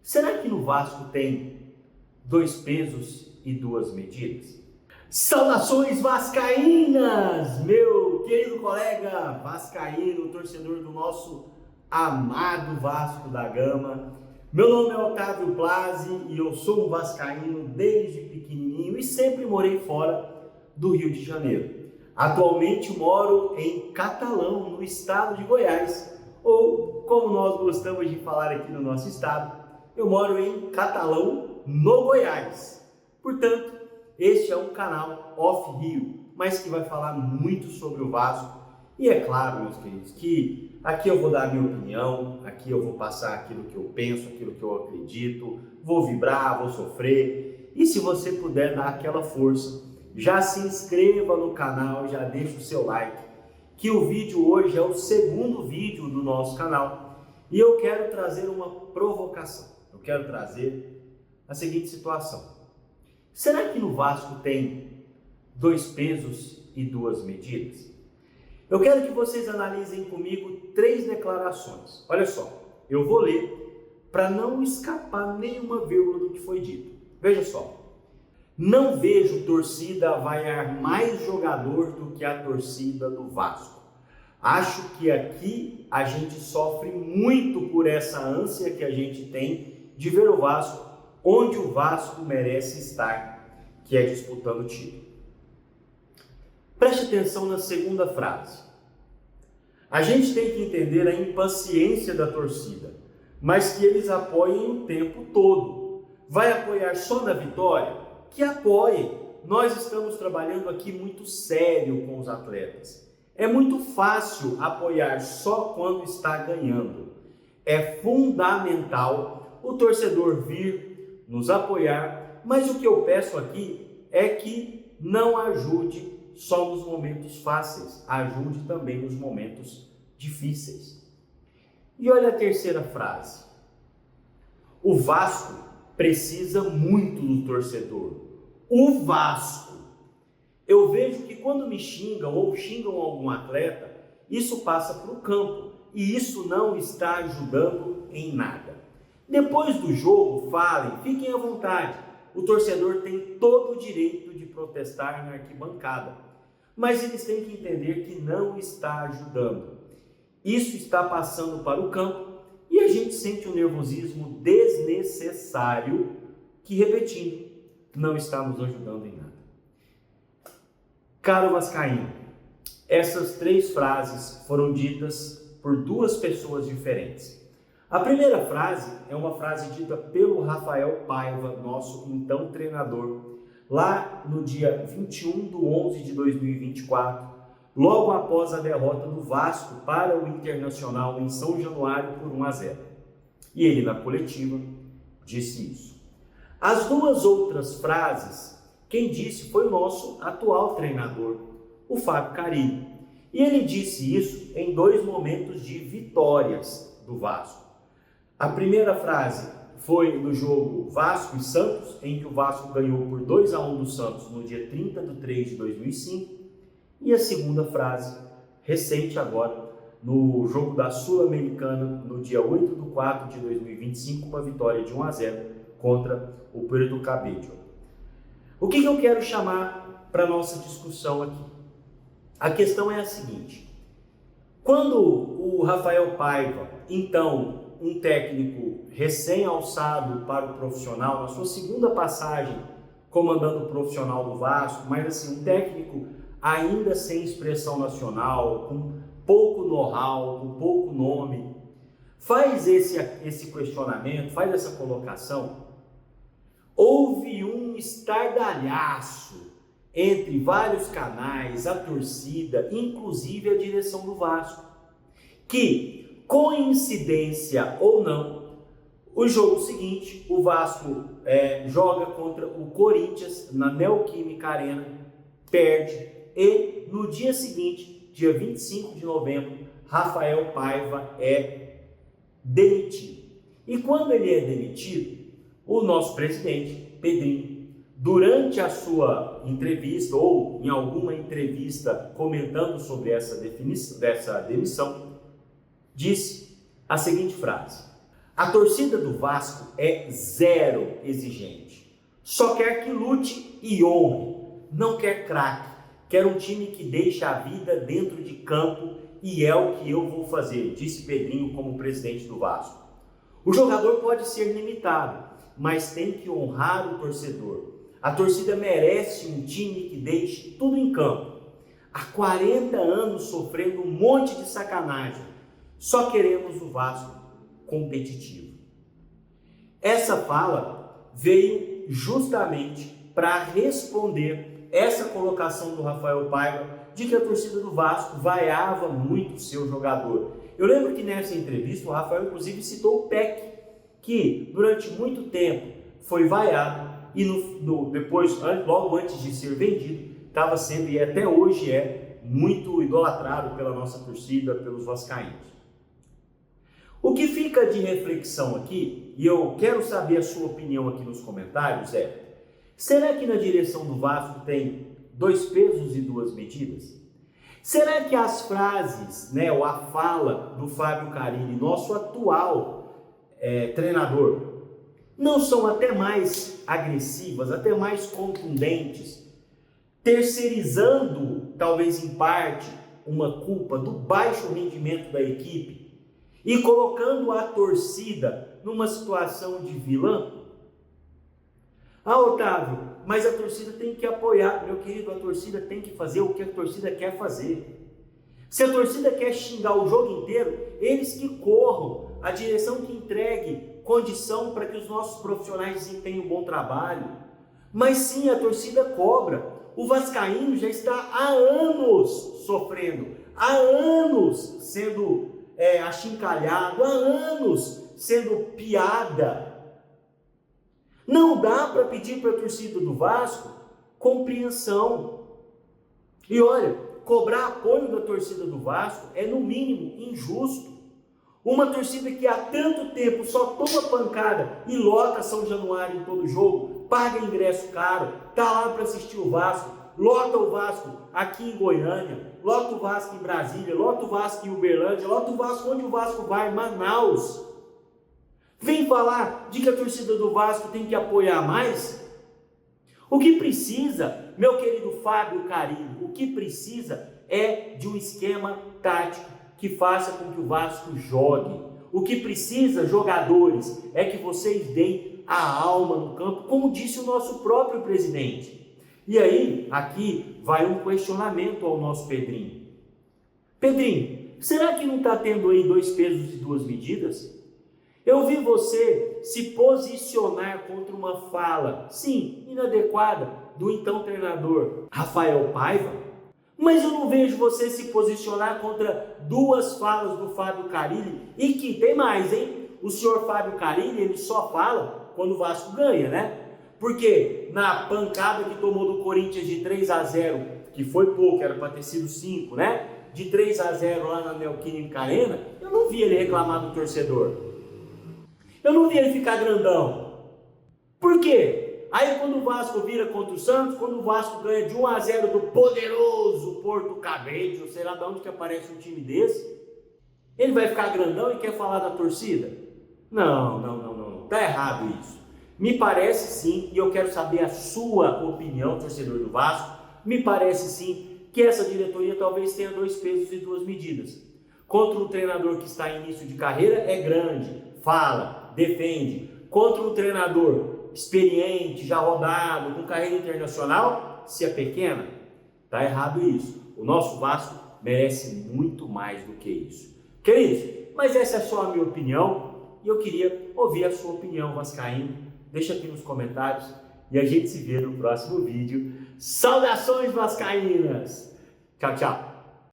Será que no Vasco tem dois pesos e duas medidas? Saudações vascaínas, meu querido colega vascaíno, torcedor do nosso amado Vasco da Gama. Meu nome é Otávio Blasi e eu sou um vascaíno desde pequenininho e sempre morei fora do Rio de Janeiro. Atualmente moro em Catalão, no estado de Goiás, ou como nós gostamos de falar aqui no nosso estado, eu moro em Catalão, no Goiás. Portanto, este é um canal off-Rio, mas que vai falar muito sobre o Vasco. E é claro, meus queridos, que aqui eu vou dar a minha opinião, aqui eu vou passar aquilo que eu penso, aquilo que eu acredito, vou vibrar, vou sofrer. E se você puder dar aquela força, já se inscreva no canal, já deixa o seu like, que o vídeo hoje é o segundo vídeo do nosso canal. E eu quero trazer uma provocação, eu quero trazer a seguinte situação. Será que no Vasco tem dois pesos e duas medidas? Eu quero que vocês analisem comigo três declarações. Olha só, eu vou ler para não escapar nenhuma vírgula do que foi dito. Veja só. Não vejo torcida vaiar mais jogador do que a torcida do Vasco. Acho que aqui a gente sofre muito por essa ânsia que a gente tem de ver o Vasco onde o Vasco merece estar, que é disputando o título. Preste atenção na segunda frase. A gente tem que entender a impaciência da torcida, mas que eles apoiem o tempo todo. Vai apoiar só na vitória? Que apoiem. Nós estamos trabalhando aqui muito sério com os atletas. É muito fácil apoiar só quando está ganhando. É fundamental o torcedor vir nos apoiar, mas o que eu peço aqui é que não ajude só nos momentos fáceis, ajude também nos momentos difíceis. E olha a terceira frase. O Vasco precisa muito do torcedor. O Vasco. Eu vejo que quando me xingam ou xingam algum atleta, isso passa para o campo e isso não está ajudando em nada. Depois do jogo, falem, fiquem à vontade. O torcedor tem todo o direito de protestar na arquibancada, mas eles têm que entender que não está ajudando. Isso está passando para o campo e a gente sente um nervosismo desnecessário que, repetindo, não está nos ajudando em nada. Caro vascaíno, essas três frases foram ditas por duas pessoas diferentes. A primeira frase é uma frase dita pelo Rafael Paiva, nosso então treinador, lá no dia 21/11 de 2024, logo após a derrota do Vasco para o Internacional em São Januário por 1-0. E ele, na coletiva, disse isso. As duas outras frases, quem disse foi o nosso atual treinador, o Fábio Carilli. E ele disse isso em dois momentos de vitórias do Vasco. A primeira frase foi no jogo Vasco e Santos, em que o Vasco ganhou por 2-1 do Santos no dia 30/3 de 2005. E a segunda frase, recente agora, no jogo da Sul-Americana, no dia 8/4 de 2025, uma vitória de 1-0 contra o Puerto Cabello. O que eu quero chamar para a nossa discussão aqui? A questão é a seguinte. Quando o Rafael Paiva, então um técnico recém-alçado para o profissional, na sua segunda passagem comandando o profissional do Vasco, mas assim, um técnico ainda sem expressão nacional, com pouco know-how, com pouco nome, faz esse questionamento, faz essa colocação, houve um estardalhaço entre vários canais, a torcida, inclusive a direção do Vasco, que, coincidência ou não, o jogo seguinte, o Vasco joga contra o Corinthians na Neoquímica Arena, perde, e no dia seguinte, dia 25 de novembro, Rafael Paiva é demitido. E quando ele é demitido, o nosso presidente, Pedrinho, durante a sua entrevista ou em alguma entrevista comentando sobre dessa demissão, disse a seguinte frase: A torcida do Vasco é zero exigente. Só quer que lute e honre. Não quer craque. Quer um time que deixe a vida dentro de campo e é o que eu vou fazer, disse Pedrinho como presidente do Vasco. O jogador pode ser limitado, mas tem que honrar o torcedor. A torcida merece um time que deixe tudo em campo. Há 40 anos sofrendo um monte de sacanagem. Só queremos o Vasco competitivo. Essa fala veio justamente para responder essa colocação do Rafael Paiva de que a torcida do Vasco vaiava muito o seu jogador. Eu lembro que nessa entrevista o Rafael inclusive citou o Peck, que durante muito tempo foi vaiado e depois, logo antes de ser vendido, estava sendo e até hoje é muito idolatrado pela nossa torcida, pelos vascaínos. O que fica de reflexão aqui, e eu quero saber a sua opinião aqui nos comentários, será que na direção do Vasco tem 2 pesos e 2 medidas? Será que as frases, ou a fala do Fábio Carilli, nosso atual treinador, não são até mais agressivas, até mais contundentes, terceirizando, talvez em parte, uma culpa do baixo rendimento da equipe e colocando a torcida numa situação de vilã? Ah, Otávio, mas a torcida tem que apoiar. Meu querido, a torcida tem que fazer o que a torcida quer fazer. Se a torcida quer xingar o jogo inteiro, eles que corram, a direção que entregue condição para que os nossos profissionais desempenhem um bom trabalho. Mas sim, a torcida cobra. O vascaíno já está há anos sofrendo, há anos sendo achincalhado, há anos sendo piada. Não dá para pedir para a torcida do Vasco compreensão. E olha, cobrar apoio da torcida do Vasco é no mínimo injusto. Uma torcida que há tanto tempo só toma pancada e lota São Januário em todo jogo, paga ingresso caro, está lá para assistir o Vasco, lota o Vasco aqui em Goiânia, lota o Vasco em Brasília, lota o Vasco em Uberlândia, lota o Vasco onde o Vasco vai, Manaus. Vem falar de que a torcida do Vasco tem que apoiar mais? O que precisa, meu querido Fábio Carilli, o que precisa é de um esquema tático que faça com que o Vasco jogue. O que precisa, jogadores, é que vocês deem a alma no campo, como disse o nosso próprio presidente. E aí, aqui vai um questionamento ao nosso Pedrinho. Pedrinho, será que não está tendo aí 2 pesos e 2 medidas? Eu vi você se posicionar contra uma fala, sim, inadequada, do então treinador Rafael Paiva, mas eu não vejo você se posicionar contra 2 falas do Fábio Carilli, e que tem mais, hein? O senhor Fábio Carilli, ele só fala quando o Vasco ganha, né? Porque na pancada que tomou do Corinthians de 3-0, que foi pouco, era para ter sido 5, né? De 3-0 lá na Neoquímica Arena, eu não vi ele reclamar do torcedor. Eu não vi ele ficar grandão. Por quê? Aí quando o Vasco vira contra o Santos, quando o Vasco ganha de 1-0 do poderoso Porto Cabedelo, sei lá de onde que aparece um time desse, ele vai ficar grandão e quer falar da torcida? Não. Tá errado isso. Me parece sim, e eu quero saber a sua opinião, torcedor do Vasco, me parece sim que essa diretoria talvez tenha 2 pesos e 2 medidas. Contra um treinador que está em início de carreira é grande, fala, defende. Contra um treinador experiente, já rodado, com carreira internacional, se é pequena, tá errado isso. O nosso Vasco merece muito mais do que isso. Queridos, mas essa é só a minha opinião e eu queria ouvir a sua opinião, vascaíno. Deixa aqui nos comentários e a gente se vê no próximo vídeo. Saudações vascaínas! Tchau, tchau!